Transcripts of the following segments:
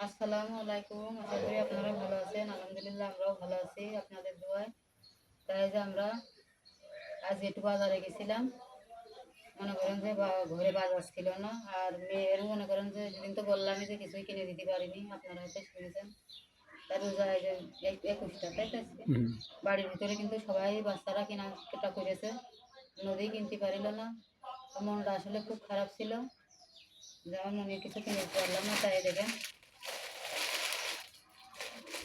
আসসালামু আলাইকুম। আশা করি আপনারা ভালো আছেন। আলহামদুলিল্লাহ আমরাও ভালো আছি আপনাদের দোয়ায়। তাই যে আমরা আজ একটু বাজারে গেছিলাম। মনে করেন যে ঘরে বাজার ছিল না, আর মেয়ের মনে করেন যে সেদিন তো বললামই যে কিছুই কিনে দিতে পারিনি, আপনারা হয়তো শুনেছেন। তার রোজা 21টা, তাই তো আজকে বাড়ির ভিতরে কিন্তু সবাই বাচ্চারা কেনাকাটা করেছে, নদী কিনতে পারিল না। মনটা আসলে খুব খারাপ ছিল, যেমন মনে কিছু কিনে দিতে পারলাম না। তাই দেখেন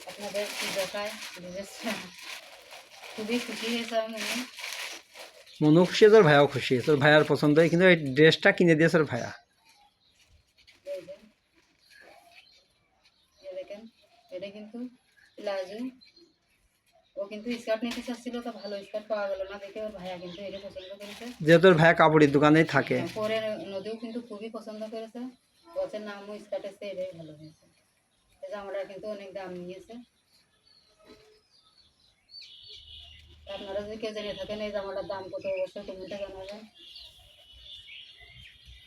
আপনাদের কি দেখায়, খুবই খুশি হয়েছে আমি। মনু খুশি, তোর ভাইয়াও খুশি। তোর ভাইয়ার পছন্দ হয়, কিন্তু এই ড্রেসটা কিনে দিয়েছে তোর ভাইয়া। দেখেন এটা কিন্তু প্লাজো, ও কিন্তু স্কার্ট নিতে চাচ্ছিল, তো ভালো স্কার্ট পাওয়া গেল না দেখে ওর ভাইয়া কিন্তু এটা পছন্দ করেছে। যে তোর ভাইয়া কাপড়ের দোকানেই থাকে। পরে নদীও কিন্তু খুবই পছন্দ করেছে, বলছে নামও স্কার্ট এসে এটাই ভালো হয়েছে। এই জামাটা কিন্তু অনেক দাম নিয়েছে। আপনারা যদি কেউ জেনে থাকেন এই জামাটার দাম কত, অবশ্যই কমেন্টে জানাবেন।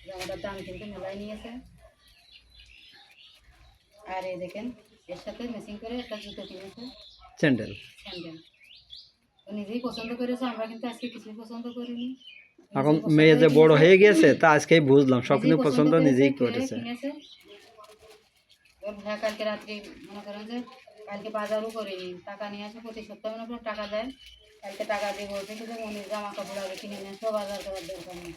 জামাটার দাম কিন্তু মেলায় নিয়েছে। আর এই দেখেন এর সাথে ম্যাচিং করে একটা জুতো কিনেছে, স্যান্ডেল। স্যান্ডেল। ও নিজেই পছন্দ করেছে, আমরা কিন্তু আজকে কিছুই পছন্দ করিনি। এখন মেয়ে যে বড় হয়ে গেছে তা আজকেই বুঝলাম, সব কিন্তু পছন্দ নিজেই করেছে। ওর ভাইয়া কালকে রাত্রি মনে করেন যে কালকে বাজারও করিনি, টাকা নিয়ে আসে প্রতি সপ্তাহে মনে করেন টাকা দেয়। কালকে টাকা দিয়ে বলছে কিন্তু মনির জামা কাপড় আগে কিনে নিয়ে আসবো, বাজার করার দরকার নেই।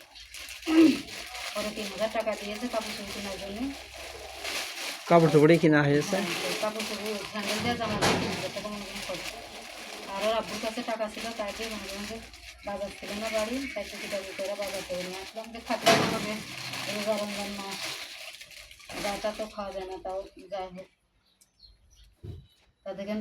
পরে 3,000 টাকা দিয়েছে কাপড় চোপড় কেনার জন্য। কাপড় চোপড়ই কিনা হয়েছে। কাপড় চোপড় স্যান্ডেল দেওয়া, জামা দিয়ে 3,000 টাকা মনে করেন খরচ। আর ওর আব্বুর কাছে টাকা ছিল, তাই দিয়ে মনে করেন যে বাজার ছিল না বাড়ি, তাই টুকিটাকি করে বাজার করে নিয়ে আসলাম যে খাতে হবে। রোজা রমজান মাস, যাটা তো খাওয়া যায় না, তাও যাই হোক। তা দেখেন